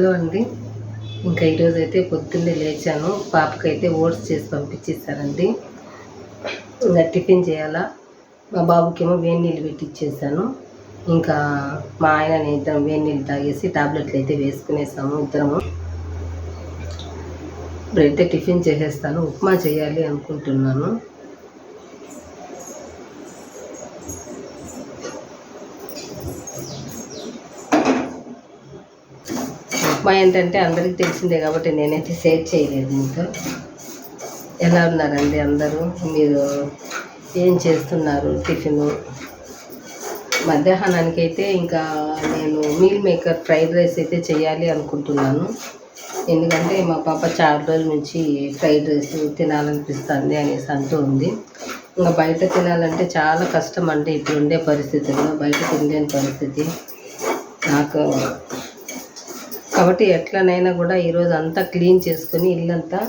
Hello అండి. ఇంకా ఈరోజైతే పొద్దున్నే లేచాను. పాపకైతే ఓట్స్ చేసి పంపించేసానండి. ఇంకా టిఫిన్ చేయాలా. మా బాబుకేమో వేడి నీళ్ళు పెట్టిచ్చేసాను. ఇంకా మా ఆయన నేను ఇద్దరం వేడి నీళ్ళు తాగేసి టాబ్లెట్లు అయితే వేసుకునేసాము ఇద్దరము. ఇప్పుడైతే టిఫిన్ చేసేస్తాను. ఉప్మా చేయాలి అనుకుంటున్నాను. ఉప్మా ఏంటంటే అందరికీ తెలిసిందే కాబట్టి నేనైతే షేర్ చేయలేదు మీతో. ఎలా ఉన్నారండి అందరూ? మీరు ఏం చేస్తున్నారు టిఫిను? మధ్యాహ్నానికి అయితే ఇంకా నేను మీల్ మేకర్ ఫ్రైడ్ రైస్ అయితే చేయాలి అనుకుంటున్నాను. ఎందుకంటే మా పాప చాలా రోజుల నుంచి ఫ్రైడ్ రైస్ తినాలనిపిస్తుంది అనేసి అంటూ ఉంది. ఇంకా బయట తినాలంటే చాలా కష్టం అండి ఇప్పుడు ఉండే పరిస్థితుల్లో. బయట తినలేని పరిస్థితి నాకు. కాబట్టి ఎట్లనైనా కూడా ఈరోజు అంతా క్లీన్ చేసుకొని ఇల్లంతా,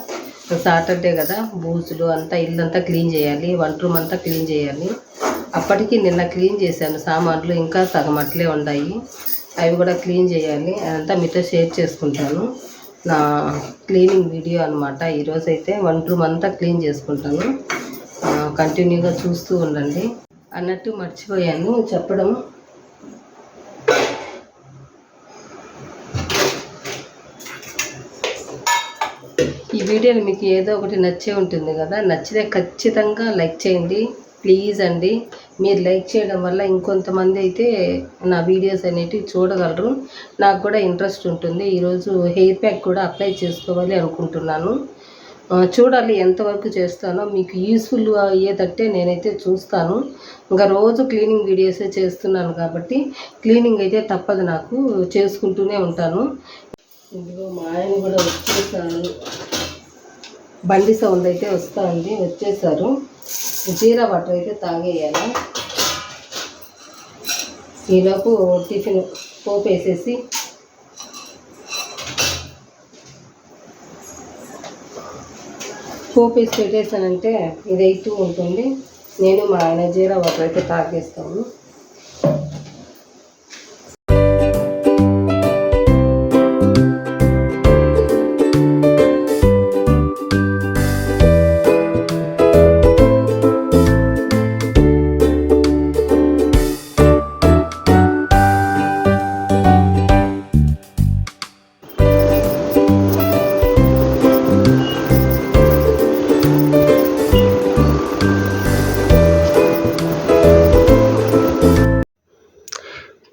సాటర్డే కదా, బూజులు అంతా ఇల్లంతా క్లీన్ చేయాలి. వంట రూమ్ అంతా క్లీన్ చేయాలి. అప్పటికి నిన్న క్లీన్ చేశాను. సామాన్లు ఇంకా సగం అట్లే ఉన్నాయి. అవి కూడా క్లీన్ చేయాలి. అదంతా మీతో షేర్ చేసుకుంటాను. నా క్లీనింగ్ వీడియో అనమాట. ఈరోజైతే వంట రూమ్ అంతా క్లీన్ చేసుకుంటాను. కంటిన్యూగా చూస్తూ ఉండండి. అన్నట్టు మర్చిపోయాను చెప్పడం. ఈ వీడియోని మీకు ఏదో ఒకటి నచ్చే ఉంటుంది కదా. నచ్చితే ఖచ్చితంగా లైక్ చేయండి ప్లీజ్ అండి. మీరు లైక్ చేయడం వల్ల ఇంకొంతమంది అయితే నా వీడియోస్ అనేటివి చూడగలరు. నాకు కూడా ఇంట్రెస్ట్ ఉంటుంది. ఈరోజు హెయిర్ ప్యాక్ కూడా అప్లై చేసుకోవాలి అనుకుంటున్నాను. చూడాలి ఎంతవరకు చేస్తానో. మీకు యూస్ఫుల్ అయ్యేటట్టే నేనైతే చూస్తాను. ఇంకా రోజు క్లీనింగ్ వీడియోసే చేస్తున్నాను కాబట్టి క్లీనింగ్ అయితే తప్పదు, నాకు చేసుకుంటూనే ఉంటాను. ఇందులో మా ఆయన కూడా వచ్చేసారు. బండి సౌండ్ అయితే వస్తూ ఉంది. వచ్చేసారు. జీరా వాటర్ అయితే తాగేయాలి. ఈలోపు టిఫిన్ పోపు వేసేసి పోపు వేసి పెట్టేసానంటే ఇది అవుతూ ఉంటుంది. నేను మా ఆయన జీరా వాటర్ అయితే తాగేస్తాము.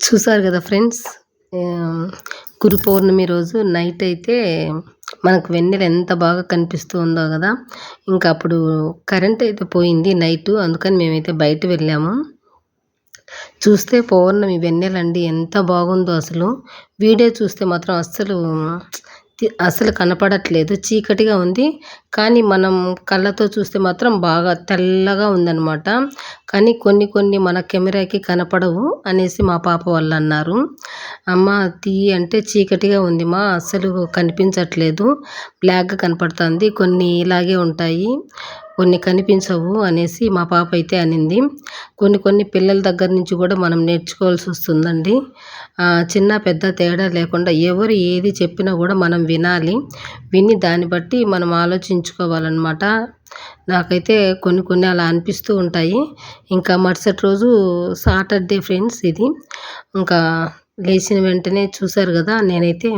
చూసారు కదా ఫ్రెండ్స్, గురు పౌర్ణమి రోజు నైట్ అయితే మనకు వెన్నెల ఎంత బాగా కనిపిస్తూ ఉందో కదా. ఇంకా అప్పుడు కరెంట్ అయితే పోయింది నైటు. అందుకని మేమైతే బయట వెళ్ళాము. చూస్తే పౌర్ణమి వెన్నెలండి ఎంత బాగుందో అసలు. వీడియో చూస్తే మాత్రం అస్సలు కనపడట్లేదు, చీకటిగా ఉంది. కానీ మనం కళ్ళతో చూస్తే మాత్రం బాగా తెల్లగా ఉందన్నమాట. కానీ కొన్ని మన కెమెరాకి కనపడవు అనేసి మా పాప వాళ్ళు అన్నారు. అమ్మ అంటే చీకటిగా ఉంది మా, అస్సలు కనిపించట్లేదు, బ్లాక్గా కనపడుతుంది, కొన్ని ఇలాగే ఉంటాయి, కొన్ని కనిపించవు అనేసి మా పాప అయితే అనింది. కొన్ని పిల్లల దగ్గర నుంచి కూడా మనం నేర్చుకోవాల్సి వస్తుందండి. చిన్న పెద్ద తేడా లేకుండా ఎవరు ఏది చెప్పినా కూడా మనం విని దాన్ని బట్టి మనం ఆలోచించుకోవాలన్నమాట. నాకైతే కొన్ని అలా అనిపిస్తూ ఉంటాయి. ఇంకా మరుసటి రోజు సాటర్డే ఫ్రెండ్స్ ఇది. ఇంకా లేచిన వెంటనే చూశారు కదా, నేనైతే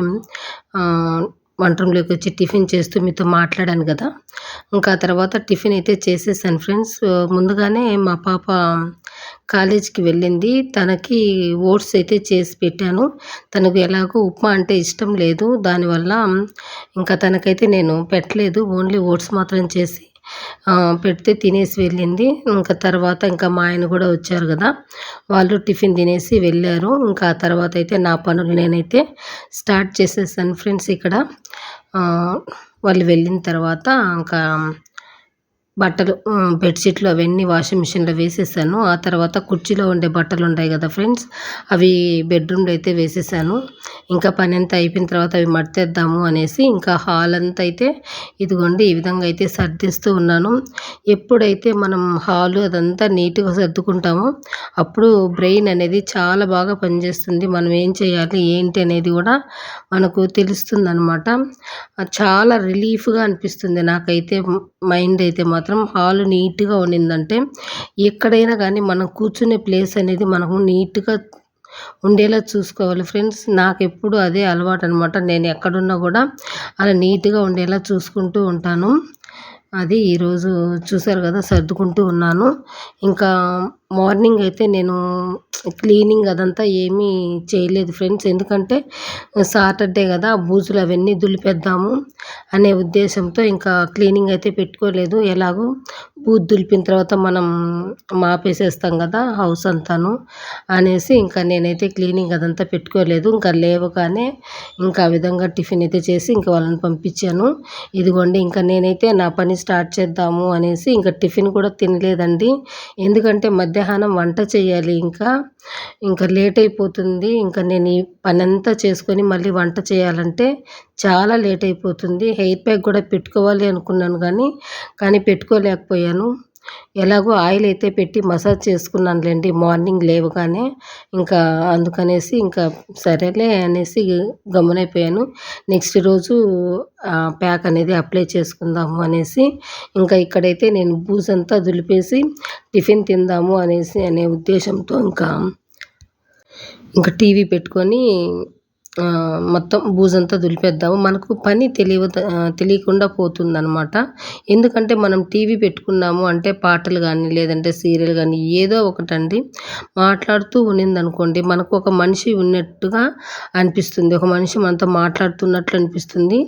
వంట రూమ్లోకి వచ్చి టిఫిన్ చేస్తూ మీతో మాట్లాడాను కదా. ఇంకా తర్వాత టిఫిన్ అయితే చేసేసాను ఫ్రెండ్స్. ముందుగానే మా పాప కాలేజీకి వెళ్ళింది. తనకి ఓట్స్ అయితే చేసి పెట్టాను. తనకు ఎలాగో ఉప్మా అంటే ఇష్టం లేదు, దానివల్ల ఇంకా తనకైతే నేను పెట్టలేదు. ఓన్లీ ఓట్స్ మాత్రం చేసి పెడితే తినేసి వెళ్ళింది. ఇంకా తర్వాత ఇంకా మా ఆయన కూడా వచ్చారు కదా, వాళ్ళు టిఫిన్ తినేసి వెళ్ళారు. ఇంకా ఆ తర్వాత అయితే నా పనులు నేనైతే స్టార్ట్ చేసేసాను ఫ్రెండ్స్. ఇక్కడ వాళ్ళు వెళ్ళిన తర్వాత ఇంకా బట్టలు బెడ్‌షీట్లు అవన్నీ వాషింగ్ మిషన్‌లో వేసేసాను. ఆ తర్వాత కుర్చీలో ఉండే బట్టలుంటాయి గదా ఫ్రెండ్స్! అవి బెడ్‌రూమ్‌లో అయితే వేసేసాను. ఇంకా పనంతా అయిపోయిన తర్వాత అవి మడతేద్దాము అనేసి ఇంకా హాల్ అంతా అయితే ఇదిగోండి ఈ విధంగా అయితే సర్దేస్తూ ఉన్నాను. ఎప్పుడైతే మనం హాలు అదంతా నీట్‌గా సర్దుకుంటామో అప్పుడు బ్రెయిన్ అనేది చాలా బాగా పనిచేస్తుంది. మనం ఏం చేయాలి, ఏంటి అనేది గూడా మనకు తెలుస్తుందనమాట. చాలా రిలీఫ్‌గా అనిపిస్తుంది నాకైతే. మైండ్ అయితే మాత్రం హాలు నీట్‌గా ఉండిందంటే ఎక్కడైనా గానీ మనం కూర్చునే ప్లేస్ అనేది మనము నీట్‌గా ఉండేలా చూసుకోవాలి ఫ్రెండ్స్. నాకెప్పుడు అదే అలవాటనమాట. నేను ఎక్కడున్నా గూడా అలా నీట్‌గా ఉండేలా చూసుకుంటూ ఉంటాను. అది ఈరోజు చూసారు గదా! సర్దుకుంటూ ఉన్నాను. ఇంకా మార్నింగ్ అయితే నేను క్లీనింగ్ అదంతా ఏమీ చేయలేదు ఫ్రెండ్స్. ఎందుకంటే సాటర్డే గదా! బూజులు అవన్నీ దులిపేద్దాము అనే ఉద్దేశంతో ఇంకా క్లీనింగ్ అయితే పెట్టుకోలేదు. ఎలాగో బూజు దులిపిన తర్వాత మనం మాపేసేస్తాం గదా! హౌస్ అంతాను అనేసి ఇంకా నేనైతే క్లీనింగ్ అదంతా పెట్టుకోలేదు. ఇంకా లేవగానే ఇంకా ఆ విధంగా టిఫిన్ అయితే చేసి ఇంక వాళ్ళని పంపించాను. ఇదిగోండి ఇంకా నేనైతే నా పని స్టార్ట్ చేద్దాము అనేసి ఇంకా టిఫిన్ కూడా తినలేదండి. ఎందుకంటే మధ్యాహ్నం వంట చేయాలి ఇంకా. ఇంకా లేట్ అయిపోతుంది. ఇంకా నేను ఈ పనంతా చేసుకొని మళ్ళీ వంట చేయాలంటే చాలా లేట్ అయిపోతుంది. హెయిర్ ప్యాక్ కూడా పెట్టుకోవాలి అనుకున్నాను కానీ పెట్టుకోలేకపోయాను. ఎలాగో ఆయిల్ అయితే పెట్టి మసాజ్ చేసుకున్నానులెండి మార్నింగ్ లేవగానే. ఇంకా అందుకనేసి ఇంకా సరేలే అనేసి గమ్మునైపోయాను. నెక్స్ట్ రోజు ప్యాక్ అనేది అప్లై చేసుకుందాము అనేసి ఇంకా ఇక్కడైతే నేను బూజంతా దులిపేసి టిఫిన్ తిందాము అనే ఉద్దేశంతో ఇంకా టీవీ పెట్టుకొని మొత్తం బూజంతా దులిపేద్దాము. మనకు పని తెలియకుండా పోతుందనమాట. ఎందుకంటే మనం టీవీ పెట్టుకున్నాము అంటే పాటలు గానీ, లేదంటే సీరియల్ గానీ ఏదో ఒకటండి మాట్లాడుతూ ఉన్నిందనుకోండి, మనకు ఒక మనిషి ఉన్నట్టుగా అనిపిస్తుంది. ఒక మనిషి మనతో మాట్లాడుతున్నట్లు అనిపిస్తుంది.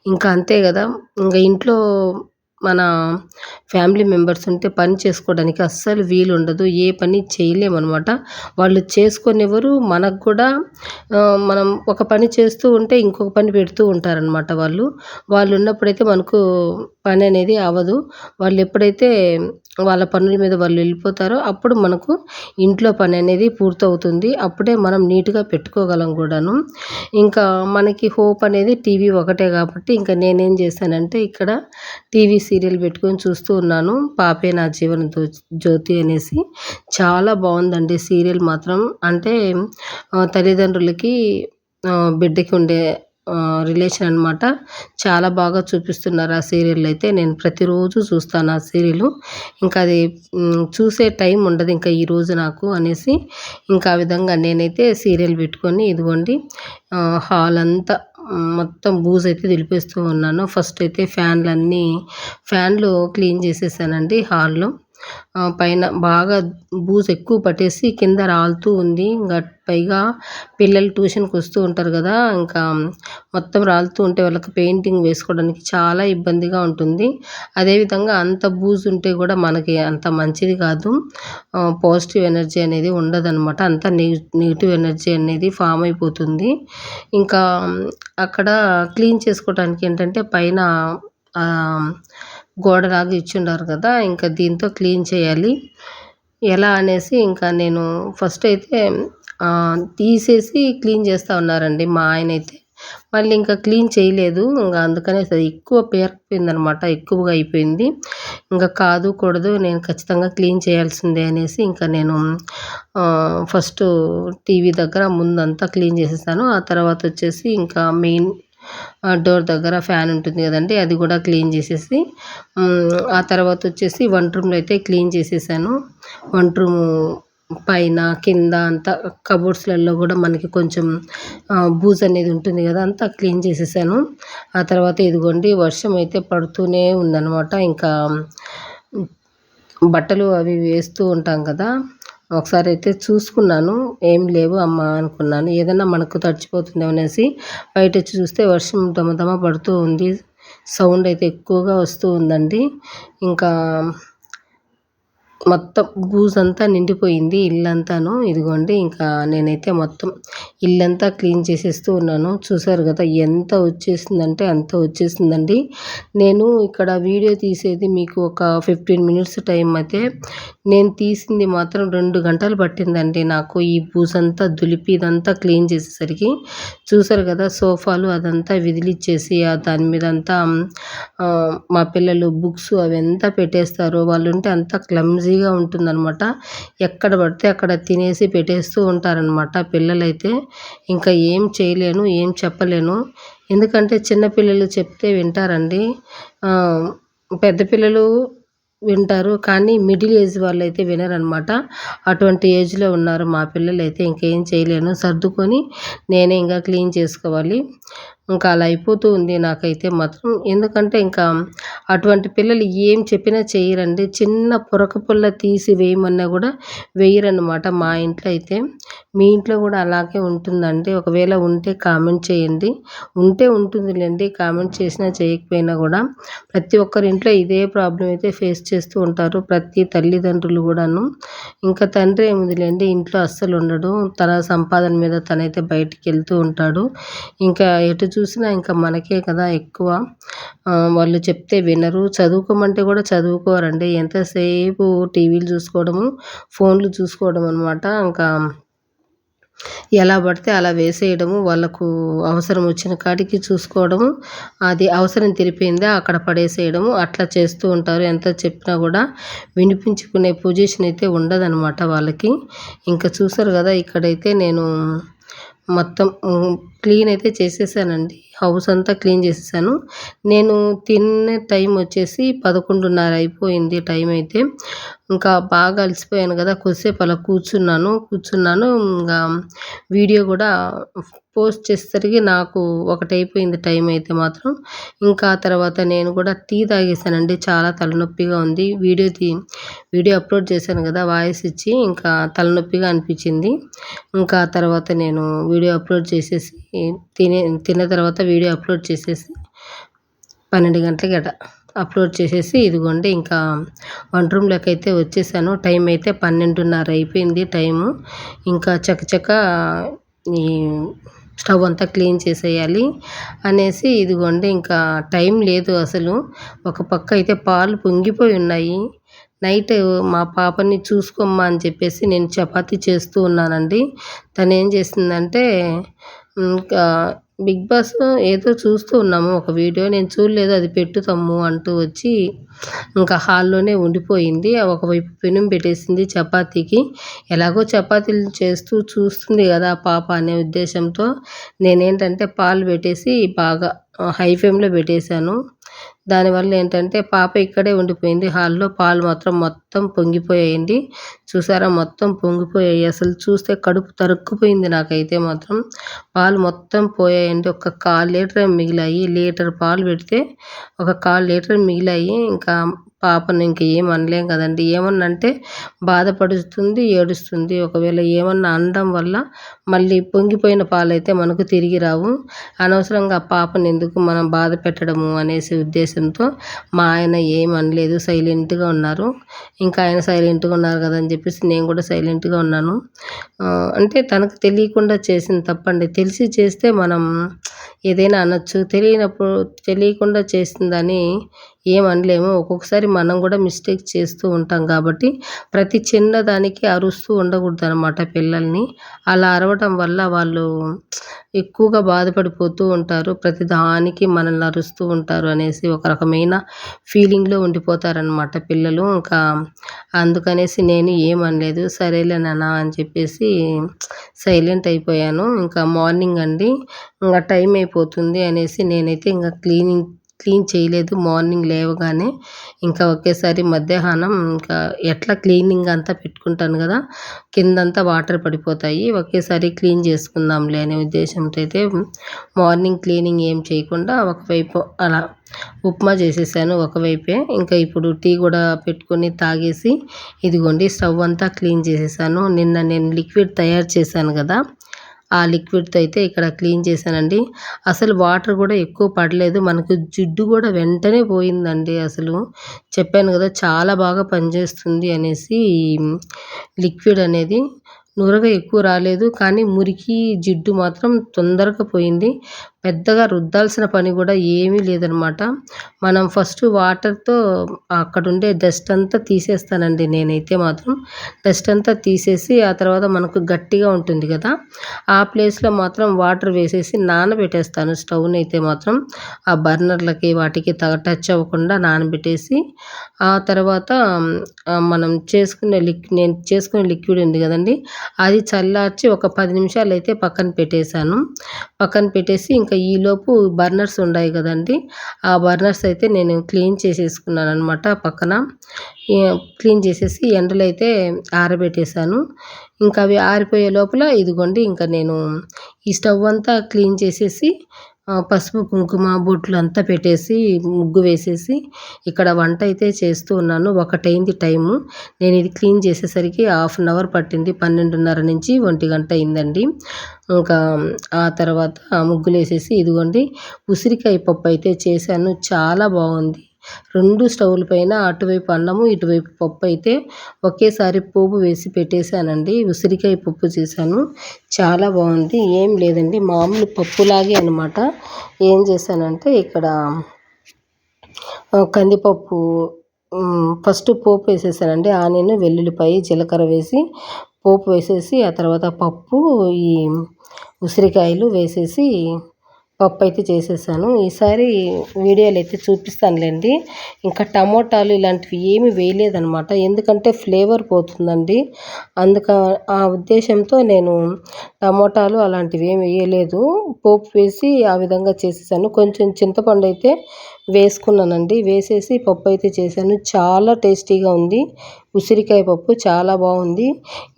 ఇంకా అంతే గదా! ఇంగ ఇంట్లో మన ఫ్యామిలీ మెంబర్స్ ఉంటే పని చేసుకోవడానికి అస్సలు వీలుండదు. ఏ పని చేయలేమనమాట. వాళ్ళు చేసుకోనివ్వరు. మనకు కూడా మనం ఒక పని చేస్తూ ఉంటే ఇంకొక పని పెడుతూ ఉంటారనమాట వాళ్ళు. వాళ్ళున్నప్పుడైతే మనకు పని అనేది అవ్వదు. వాళ్ళెప్పుడైతే వాళ్ళ పనుల మీద వాళ్ళు వెళ్ళిపోతారో అప్పుడు మనకు ఇంట్లో పని అనేది పూర్తవుతుంది. అప్పుడే మనం నీట్‌గా పెట్టుకోగలం కూడాను. ఇంకా మనకి హోప్ అనేది టీవీ ఒకటే కాబట్టి ఇంకా నేనేం చేశానంటే ఇక్కడ టీవీ సీరియల్ పెట్టుకొని చూస్తూ ఉన్నాను. 'పాపే నా జీవన జ్యోతి' అనేసి. చాలా బావుందండి సీరియల్ మాత్రం. అంటే తల్లిదండ్రులకి బిడ్డకి ఉండే రిలేషన్ అనమాట. చాలా బాగా చూపిస్తున్నారు ఆ సీరియల్‌లో అయితే. నేను ప్రతిరోజు చూస్తాను ఆ సీరియలు. ఇంకా అది చూసే టైం ఉండదు ఇంకా ఈరోజు నాకు అనేసి ఇంకా ఆ విధంగా నేనైతే సీరియల్ పెట్టుకొని ఇదిగోండి హాల్ అంతా మొత్తం బూజైతే దులిపేస్తూ ఉన్నాను. ఫస్ట్ అయితే ఫ్యాన్లు క్లీన్ చేసేసానండి హాల్‌లో. పైన బాగా బూజు ఎక్కువ పట్టేసి కింద రాలుతూ ఉంది. పైగా పిల్లలు ట్యూషన్‌కి వస్తూ ఉంటారు గదా! ఇంకా మొత్తం రాలుతూ ఉంటే వాళ్ళకి పెయింటింగ్ వేసుకోవడానికి చాలా ఇబ్బందిగా ఉంటుంది. అదేవిధంగా అంత బూజు ఉంటే గూడా మనకి అంత మంచిది కాదు. పాజిటివ్ ఎనర్జీ అనేది ఉండదనమాట. అంతా నెగెటివ్ ఎనర్జీ అనేది ఫామ్ అయిపోతుంది. ఇంకా అక్కడ క్లీన్ చేసుకోవటానికి ఏంటంటే పైన గోడలాగా ఇచ్చుండారు కదా! ఇంకా దీంతో క్లీన్ చేయాలి. ఎలా అనేసి ఇంకా నేను ఫస్ట్ అయితే తీసేసి క్లీన్ చేస్తా ఉన్నారండి మా ఆయనైతే. మళ్ళీ ఇంకా క్లీన్ చేయలేదు. అందుకనేసి అది ఎక్కువ పేరుకుపోయిందనమాట. ఎక్కువగా అయిపోయింది. కాదు కూడదు నేను ఖచ్చితంగా క్లీన్ చేయాల్సిందే అనేసి ఇంకా నేను ఫస్టు టీవీ దగ్గర ముందంతా క్లీన్ చేసేసాను. ఆ తర్వాత వచ్చేసి ఇంకా మెయిన్ డోర్ దగ్గర ఫ్యాన్ ఉంటుంది కదండీ! అది కూడా క్లీన్ చేసేసి ఆ తర్వాత వచ్చేసి వంట రూమ్‌లో అయితే క్లీన్ చేసేసాను. వంట రూము పైన, కింద అంతా కబోర్డ్స్‌లలో గూడా మనకి కొంచెం బూజు అనేది ఉంటుంది గదా! అంతా క్లీన్ చేసేసాను. ఆ తర్వాత ఇదిగోండి వర్షం అయితే పడుతూనే ఉందనమాట. ఇంకా బట్టలు అవి వేస్తూ ఉంటాం కదా! ఒకసారైతే చూసుకున్నాను. ఏం లేవు అమ్మ అనుకున్నాను. ఏదన్నా మనకు తడిచిపోతుందేమో అనేసి బయటొచ్చి చూస్తే వర్షం దమ పడుతూ ఉంది. సౌండ్ అయితే ఎక్కువగా వస్తూ ఉందండి. ఇంకా మొత్తం బూజంతా నిండిపోయింది ఇల్లంతాను. ఇదిగోండి ఇంకా నేనైతే మొత్తం ఇల్లంతా క్లీన్ చేసేస్తూ ఉన్నాను. చూసారు కదా ఎంత వచ్చేసిందంటే అంత వచ్చేసిందండి. నేను ఇక్కడ వీడియో తీసేది మీకు ఒక 15 మినిట్స్ టైం అయితే, నేను తీసింది మాత్రం 2 గంటలు పట్టిందండి నాకు ఈ బూజంతా దులిపి ఇదంతా క్లీన్ చేసేసరికి. చూసారు కదా సోఫాలు అదంతా విదిలిచ్చేసి దాని మీద అంతా మా పిల్లలు బుక్స్ అవి ఎంత పెట్టేస్తారో, వాళ్ళుంటే అంతా క్లమ్జీగా ఉంటుందన్నమాట. ఎక్కడ పడితే అక్కడ తినేసి పెట్టేస్తూ ఉంటారనమాట పిల్లలైతే. ఇంకా ఏం చేయలేను, ఏం చెప్పలేను. ఎందుకంటే చిన్న పిల్లలు చెప్తే వింటారండి. పెద్ద పిల్లలు వింటారు కానీ మిడిల్ ఏజ్ వాళ్ళైతే వినరనమాట. అటువంటి ఏజ్లో ఉన్నారు మా పిల్లలైతే. ఇంకేం చేయలేను, సర్దుకొని నేనే ఇంకా క్లీన్ చేసుకోవాలి. ఇంకా అలా అయిపోతూ ఉంది నాకైతే మాత్రం. ఎందుకంటే ఇంకా అటువంటి పిల్లలు ఏం చెప్పినా చేయరండి. చిన్న పొరక పుల్ల తీసి వేయమన్నా కూడా వేయరనమాట మా ఇంట్లో అయితే. మీ ఇంట్లో కూడా అలాగే ఉంటుందండి? ఒకవేళ ఉంటే కామెంట్ చేయండి. ఉంటే ఉంటుందిలేండి, కామెంట్ చేసినా చేయకపోయినా కూడా. ప్రతి ఒక్కరి ఇంట్లో ఇదే ప్రాబ్లం అయితే ఫేస్ చేస్తూ ఉంటారు, ప్రతి తల్లిదండ్రులు కూడాను. ఇంకా తండ్రి ఏముందిలేండి, ఇంట్లో అస్సలు ఉండడు. తన సంపాదన మీద తనైతే బయటికి వెళ్తూ ఉంటాడు. ఇంకా ఎటు చూసినా ఇంకా మనకే కదా ఎక్కువ. వాళ్ళు చెప్తే వినరు. చదువుకోమంటే కూడా చదువుకోరండి. ఎంతసేపు టీవీలు చూసుకోవడము, ఫోన్లు చూసుకోవడం అనమాట. ఇంకా ఎలా పడితే అలా వేసేయడము, వాళ్ళకు అవసరం వచ్చిన కాడికి చూసుకోవడము, అది అవసరం తీరిపోయిందా అక్కడ పడేసేయడము, అట్లా చేస్తూ ఉంటారు. ఎంత చెప్పినా కూడా వినిపించుకునే పొజిషన్ అయితే ఉండదనమాట వాళ్ళకి. ఇంకా చూసారు కదా ఇక్కడైతే నేను మొత్తం క్లీన్ అయితే చేసేసానండి. హౌస్ అంతా క్లీన్ చేసేసాను. నేను తినే టైం వచ్చేసి 11:30 అయిపోయింది టైం అయితే. ఇంకా బాగా అలసిపోయాను కదా, కొద్దిసేపు అలా కూర్చున్నాను. ఇంకా వీడియో కూడా పోస్ట్ చేసేసరికి నాకు 1 అయిపోయింది టైం అయితే మాత్రం. ఇంకా తర్వాత నేను కూడా టీ తాగేసానండి. చాలా తలనొప్పిగా ఉంది. వీడియో అప్లోడ్ చేశాను కదా వాయిస్ ఇచ్చి, ఇంకా తలనొప్పిగా అనిపించింది. ఇంకా తర్వాత నేను వీడియో అప్లోడ్ చేసేసి తిన్న తర్వాత వీడియో అప్లోడ్ చేసేసి 12 గంటలకి అప్లోడ్ చేసేసి ఇదిగోండి ఇంకా వంట రూమ్లోకి అయితే వచ్చేసాను. టైం అయితే 12:30 అయిపోయింది టైము. ఇంకా చకచక ఈ స్టవ్ అంతా క్లీన్ చేసేయాలి అనేసి ఇదిగోండి ఇంకా టైం లేదు అసలు. ఒక పక్క అయితే పాలు పొంగిపోయి ఉన్నాయి. నైట్ మా పాపని చూసుకోమ్మా అని చెప్పేసి నేను చపాతీ చేస్తూ ఉన్నానండి. తను ఏం చేసిందంటే ఇంకా బిగ్ బాస్ ఏదో చూస్తూ ఉన్నాము ఒక వీడియో. నేను చూడలేదు, అది పెట్టు తమ్ము అంటూ వచ్చి ఇంకా హాల్లోనే ఉండిపోయింది. ఒకవైపు పెనం పెట్టేసింది చపాతీకి. ఎలాగో చపాతీలు చేస్తూ చూస్తుంది కదా పాప అనే ఉద్దేశంతో నేనేంటంటే పాలు పెట్టేసి బాగా హై ఫ్లేమ్లో పెట్టేశాను. దానివల్ల ఏంటంటే పాప ఇక్కడే ఉండిపోయింది హాల్లో. పాలు మాత్రం మొత్తం పొంగిపోయాయండి. చూసారా మొత్తం పొంగిపోయాయి. అసలు చూస్తే కడుపు తరుక్కుపోయింది నాకైతే మాత్రం. పాలు మొత్తం పోయాయండి. ఒక 1/4 లీటర్ మిగిలాయి. లీటర్ పాలు పెడితే ఒక 1/4 లీటర్ మిగిలాయి. ఇంకా పాపను ఇంక ఏం అనలేం కదండి. ఏమన్నా అంటే బాధపడుతుంది, ఏడుస్తుంది. ఒకవేళ ఏమన్నా అనడం వల్ల మళ్ళీ పొంగిపోయిన పాలైతే మనకు తిరిగి రావు. అనవసరంగా ఆ పాపను ఎందుకు మనం బాధ పెట్టడము అనేసి ఉద్దేశంతో మా ఆయన ఏం అనలేదు, సైలెంట్గా ఉన్నారు. ఇంకా ఆయన సైలెంట్గా ఉన్నారు కదా అని చెప్పేసి నేను కూడా సైలెంట్గా ఉన్నాను. అంటే తనకు తెలియకుండా చేసిన తప్పండి. తెలిసి చేస్తే మనం ఏదైనా అనొచ్చు. తెలియకుండా చేసిందని ఏమనలేము. ఒక్కొక్కసారి మనం కూడా మిస్టేక్ చేస్తూ ఉంటాం కాబట్టి ప్రతి చిన్నదానికి అరుస్తూ ఉండకూడదనమాట పిల్లల్ని. అలా అరవటం వల్ల వాళ్ళు ఎక్కువగా బాధపడిపోతూ ఉంటారు. ప్రతి దానికి మనల్ని అరుస్తూ ఉంటారు అనేసి ఒక రకమైన ఫీలింగ్లో ఉండిపోతారనమాట పిల్లలు. ఇంకా అందుకనేసి నేను ఏమనలేదు. సరేలే నాన్న అని చెప్పేసి సైలెంట్ అయిపోయాను. ఇంకా మార్నింగ్ అండి ఇంకా టైం అయిపోతుంది అనేసి నేనైతే ఇంకా క్లీన్ చేయలేదు. మార్నింగ్ లేవగానే ఇంకా ఒకేసారి మధ్యాహ్నం ఇంకా ఎట్లా క్లీనింగ్ అంతా పెట్టుకుంటాను కదా, కిందంతా వాటర్ పడిపోతాయి, ఒకేసారి క్లీన్ చేసుకుందాంలే అనే ఉద్దేశంతో అయితే మార్నింగ్ క్లీనింగ్ ఏం చేయకుండా ఒకవైపు అలా ఉప్మా చేసేసాను ఒకవైపే. ఇంకా ఇప్పుడు టీ కూడా పెట్టుకొని తాగేసి ఇదిగోండి స్టవ్ అంతా క్లీన్ చేసేసాను. నిన్న నేను లిక్విడ్ తయారు చేశాను కదా, ఆ లిక్విడ్‌తో అయితే ఇక్కడ క్లీన్ చేశానండి. అసలు వాటర్ కూడా ఎక్కువ పడలేదు. మనకు జిడ్డు కూడా వెంటనే పోయిందండి అసలు. చెప్పాను కదా చాలా బాగా పనిచేస్తుంది అనేసి ఈ లిక్విడ్ అనేది. నురగ ఎక్కువ రాలేదు. కానీ మురికి, జిడ్డు మాత్రం తొందరగా పోయింది. పెద్దగా రుద్దాల్సిన పని కూడా ఏమీ లేదనమాట. మనం ఫస్ట్ వాటర్‌తో అక్కడుండే డస్ట్ అంతా తీసేస్తానండి నేనైతే మాత్రం. డస్ట్ అంతా తీసేసి ఆ తర్వాత మనకు గట్టిగా ఉంటుంది కదా! ఆ ప్లేస్‌లో మాత్రం వాటర్ వేసేసి నానబెట్టేస్తాను స్టవ్‌నైతే మాత్రం. ఆ బర్నర్‌లకి వాటికి టచ్ అవ్వకుండా నానబెట్టేసి ఆ తర్వాత మనం నేను చేసుకునే లిక్విడ్ ఉంది కదండీ! అది చల్లార్చి ఒక 10 నిమిషాలైతే పక్కన పెట్టేశాను. పక్కన పెట్టేసి ఇంకా ఈలోపు బర్నర్స్ ఉన్నాయి కదండీ! ఆ బర్నర్స్ అయితే నేను క్లీన్ చేసేసుకున్నాననమాట పక్కన. క్లీన్ చేసేసి ఎండలో అయితే ఆరబెట్టేశాను. ఇంకా అవి ఆరిపోయే లోపల ఇదిగోండి ఇంకా నేను ఈ స్టవ్ అంతా క్లీన్ చేసేసి పసుపు, కుంకుమ, బొట్లు అంతా పెట్టేసి ముగ్గు వేసేసి ఇక్కడ వంట అయితే చేస్తూ ఉన్నాను. 1 అయింది టైము. నేను ఇది క్లీన్ చేసేసరికి హాఫ్ అన్ అవర్ పట్టింది. 12:30 నుంచి 1 అయిందండి. ఇంకా ఆ తర్వాత ముగ్గులేసేసి ఇదిగోండి ఉసిరికాయ పప్పు అయితే చేశాను. చాలా బాగుంది. 2 స్టవ్‌ల పైన అటువైపు అన్నము, ఇటువైపు పప్పు అయితే ఒకేసారి పోపు వేసి పెట్టేశానండి. ఉసిరికాయ పప్పు చేశాను. చాలా బాగుంది. ఏం లేదండి మామూలు పప్పులాగే అనమాట. ఏం చేశానంటే ఇక్కడ కందిపప్పు ఫస్ట్ పోపు వేసేసానండి. ఆనియన్, వెల్లుల్లిపాయ, జీలకర్ర వేసి పోపు వేసేసి ఆ తర్వాత పప్పు, ఈ ఉసిరికాయలు వేసేసి పప్పు అయితే చేసేసాను. ఈసారి వీడియోలో అయితే చూపిస్తానులేండి. ఇంకా టమోటాలు ఇలాంటివి ఏమి వేయలేదనమాట. ఎందుకంటే ఫ్లేవర్ పోతుందండి. ఆ ఉద్దేశంతో నేను టమోటాలు అలాంటివి ఏమి వేయలేదు. పోపు వేసి ఆ విధంగా చేసేసాను. కొంచెం చింతపండు అయితే వేసుకున్నానండి. వేసేసి పప్పు అయితే చేశాను. చాలా టేస్టీగా ఉంది. ఉసిరికాయ పప్పు చాలా బాగుంది.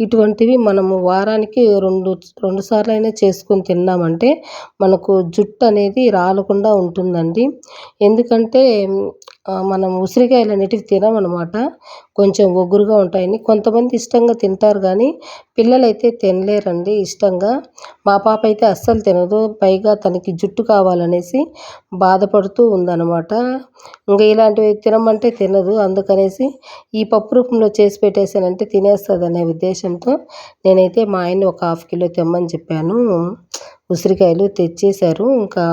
ఇటువంటివి మనము వారానికి 2 సార్లైనా చేసుకొని తిన్నామంటే మనకు జుట్టు అనేది రాలకుండా ఉంటుందండి. ఎందుకంటే మనం ఉసిరికాయలు అనేటివి తినమనమాట. కొంచెం ఒగురుగా ఉంటాయని. కొంతమంది ఇష్టంగా తింటారు కానీ పిల్లలైతే తినలేరండి ఇష్టంగా. మా పాప అయితే అస్సలు తినదు. పైగా తనకి జుట్టు కావాలనేసి బాధపడుతూ ఉందన్నమాట. ఇంకా ఇలాంటివి తినమంటే తినదు. అందుకనేసి ఈ పప్పు రూపంలో చేసి పెట్టేసానంటే తినేస్తుందనే ఉద్దేశంతో నేనైతే మా ఆయన్ని ఒక 1/2 కిలో తెమ్మని చెప్పాను. ఉసిరికాయలు తెచ్చేశారు. ఇంకా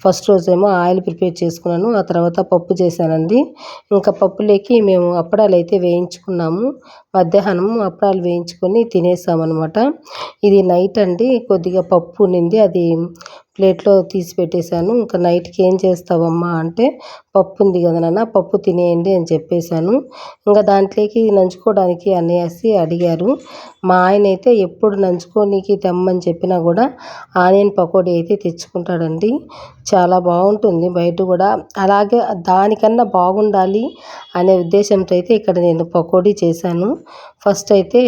ఫస్ట్ రోజేమో ఆయిల్ ప్రిపేర్ చేసుకున్నాను. ఆ తర్వాత పప్పు చేశానండి. ఇంకా పప్పులోకి మేము అప్పడాలు అయితే వేయించుకున్నాము. మధ్యాహ్నం అప్పడాలు వేయించుకొని తినేసామన్నమాట. ఇది నైట్ అండి. కొద్దిగా పప్పు ఉండింది. అది ప్లేట్లో తీసి పెట్టేశాను. ఇంకా నైట్కి ఏం చేస్తావమ్మా అంటే పప్పు ఉంది కదా నాన్న పప్పు తినేయండి అని చెప్పేశాను. ఇంకా దాంట్లోకి నంచుకోవడానికి అనేసి అడిగారు. మా ఆయన అయితే ఎప్పుడు నంచుకోనీకి తెమ్మని చెప్పినా కూడా ఆనియన్ పకోడీ అయితే తెచ్చుకుంటాడండి. చాలా బాగుంటుంది బయట కూడా. అలాగే దానికన్నా బాగుండాలి అనే ఉద్దేశంతో అయితే ఇక్కడ నేను పకోడీ చేశాను. ఫస్ట్ అయితే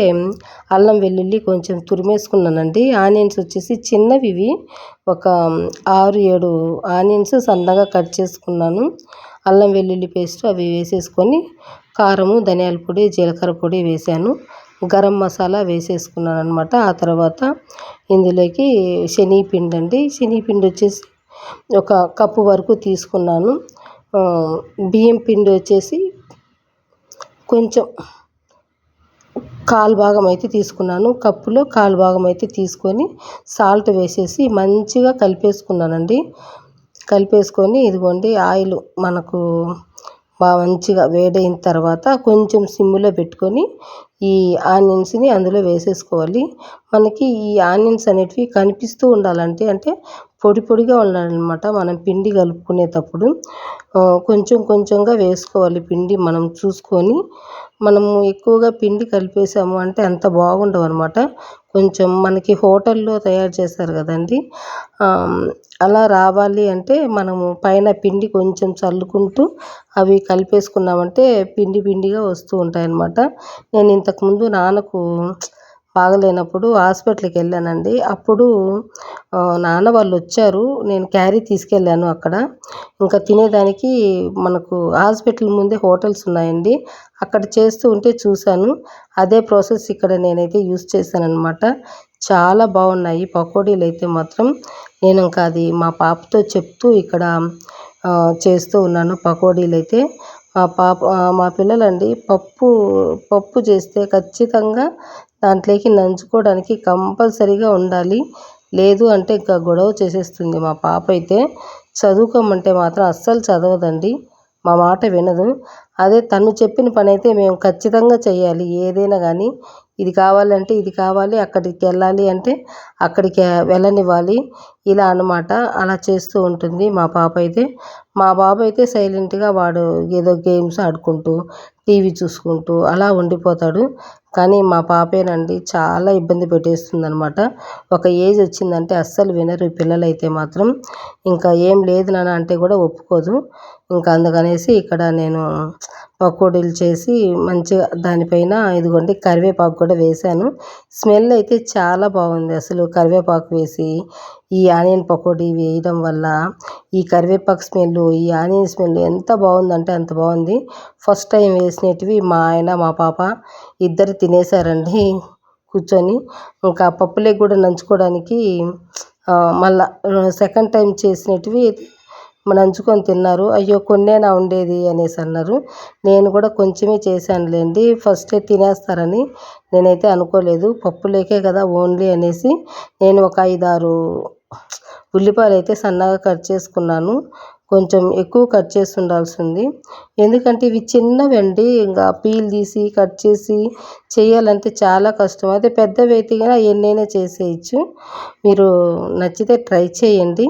అల్లం వెల్లుల్లి కొంచెం తురిమేసుకున్నానండి. ఆనియన్స్ వచ్చేసి చిన్నవి ఇవి ఒక 6, 7 ఆనియన్స్ సన్నగా కట్ చేసుకున్నాను. అల్లం వెల్లుల్లి పేస్ట్ అవి వేసేసుకొని కారము, ధనియాల పొడి, జీలకర్ర పొడి వేసాను. గరం మసాలా వేసేసుకున్నాను అనమాట. ఆ తర్వాత ఇందులోకి శనగపిండి అండి. శనగపిండి వచ్చేసి ఒక కప్పు వరకు తీసుకున్నాను. బియ్యం పిండి వచ్చేసి కొంచెం కాలు భాగం అయితే తీసుకున్నాను. కప్పులో కాలు భాగం అయితే తీసుకొని సాల్ట్ వేసేసి మంచిగా కలిపేసుకున్నానండి. కలిపేసుకొని ఇదిగోండి ఆయిల్ మనకు బాగా మంచిగా వేడైన తర్వాత కొంచెం సిమ్లో పెట్టుకొని ఈ ఆనియన్స్ని అందులో వేసేసుకోవాలి. మనకి ఈ ఆనియన్స్ అనేటివి కనిపిస్తూ ఉండాలంటే అంటే పొడి పొడిగా ఉండాలన్నమాట. మనం పిండి కలుపుకునేటప్పుడు కొంచెం కొంచెంగా వేసుకోవాలి పిండి మనం చూసుకొని. మనము ఎక్కువగా పిండి కలిపేసాము అంటే అంత బాగుండవు అనమాట. కొంచెం మనకి హోటల్లో తయారు చేస్తారు కదండీ! అలా రావాలి అంటే మనము పైన పిండి కొంచెం చల్లుకుంటూ అవి కలిపేసుకున్నామంటే పిండి పిండిగా వస్తూ ఉంటాయన్నమాట. నేను ఇంతకుముందు నాన్నకు బాగలేనప్పుడు హాస్పిటల్కి వెళ్ళానండి. అప్పుడు నాన్న వాళ్ళు వచ్చారు. నేను క్యారీ తీసుకెళ్ళాను అక్కడ. ఇంకా తినేదానికి మనకు హాస్పిటల్ ముందే హోటల్స్ ఉన్నాయండి. అక్కడ చేస్తూ ఉంటే చూశాను. అదే ప్రాసెస్ ఇక్కడ నేనైతే యూస్ చేశానన్నమాట. చాలా బాగున్నాయి పకోడీలు అయితే మాత్రం. నేను ఇంకా అది మా పాపతో చెప్తూ ఇక్కడ చేస్తూ ఉన్నాను పకోడీలు అయితే. మా పిల్లలండి పప్పు చేస్తే ఖచ్చితంగా దాంట్లోకి నంచుకోవడానికి కంపల్సరీగా ఉండాలి. లేదు అంటే ఇంకా గొడవ చేసేస్తుంది మా పాప అయితే. చదువుకోమంటే మాత్రం అస్సలు చదవదండి, మా మాట వినదు. అదే తను చెప్పిన పని అయితే మేము ఖచ్చితంగా చేయాలి. ఏదైనా కానీ ఇది కావాలంటే ఇది కావాలి, అక్కడికి వెళ్ళాలి అంటే అక్కడికి వెళ్ళనివ్వాలి, ఇలా అన్నమాట. అలా చేస్తూ ఉంటుంది మా పాప అయితే. మా బాబు అయితే సైలెంట్గా వాడు ఏదో గేమ్స్ ఆడుకుంటూ టీవీ చూసుకుంటూ అలా ఉండిపోతాడు. కానీ మా పాపేనండి చాలా ఇబ్బంది పెట్టేస్తుందనమాట. ఒక ఏజ్ వచ్చిందంటే అస్సలు వినరు ఈ పిల్లలైతే మాత్రం. ఇంకా ఏం లేదు నాన్న అంటే కూడా ఒప్పుకోదు. ఇంకా అందుకనేసి ఇక్కడ నేను పకోడీలు చేసి మంచిగా దానిపైన ఇదిగోండి కరివేపాకు కూడా వేశాను. స్మెల్ అయితే చాలా బాగుంది అసలు. కరివేపాకు వేసి ఈ ఆనియన్ పకోడీ వేయడం వల్ల ఈ కరివేపాకు స్మెల్, ఈ ఆనియన్ స్మెల్ ఎంత బాగుందంటే అంత బాగుంది. ఫస్ట్ టైం వేసినటివి మా ఆయన మా పాప ఇద్దరు తినేసారండి కూర్చొని. ఇంకా పప్పులే కూడా నంచుకోవడానికి మళ్ళా సెకండ్ టైం చేసినటివి నంచుకొని తిన్నారు. అయ్యో కొన్నేనా ఉండేది అనేసి అన్నారు. నేను కూడా కొంచెమే చేశానులేండి, ఫస్టే తినేస్తారని నేనైతే అనుకోలేదు. పప్పులేకే కదా ఓన్లీ అనేసి నేను ఒక 5-6 ఉల్లిపాయలు అయితే సన్నగా కట్ చేసుకున్నాను. కొంచెం ఎక్కువ కట్ చేసి ఉండాల్సింది, ఎందుకంటే ఇవి చిన్నవండి. ఇంకా పీల్ తీసి కట్ చేసి చేయాలంటే చాలా కష్టం. అదే పెద్దవి అయితే కనుక ఎన్నైనా చేసేయచ్చు. మీరు నచ్చితే ట్రై చేయండి.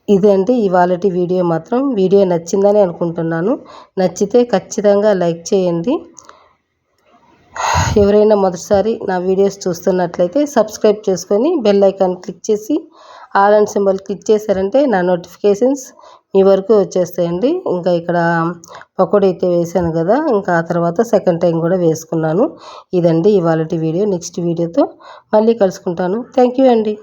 ఇదే అండి ఇవాళటి వీడియో మాత్రం. వీడియో నచ్చిందని అనుకుంటున్నాను. నచ్చితే ఖచ్చితంగా లైక్ చేయండి. ఎవరైనా మొదటిసారి నా వీడియోస్ చూస్తున్నట్లయితే సబ్స్క్రైబ్ చేసుకొని బెల్ ఐకాన్ క్లిక్ చేసి ఆల్ అండ్ సింబల్ క్లిక్ చేశారంటే నా నోటిఫికేషన్స్ మీ వరకు వచ్చేస్తాయండి. ఇంకా ఇక్కడ పకోడీ అయితే వేసాను కదా, ఇంకా ఆ తర్వాత సెకండ్ టైం కూడా వేసుకున్నాను. ఇదండి ఇవాళటి వీడియో. నెక్స్ట్ వీడియోతో మళ్ళీ కలుసుకుంటాను. థ్యాంక్ యూ అండి.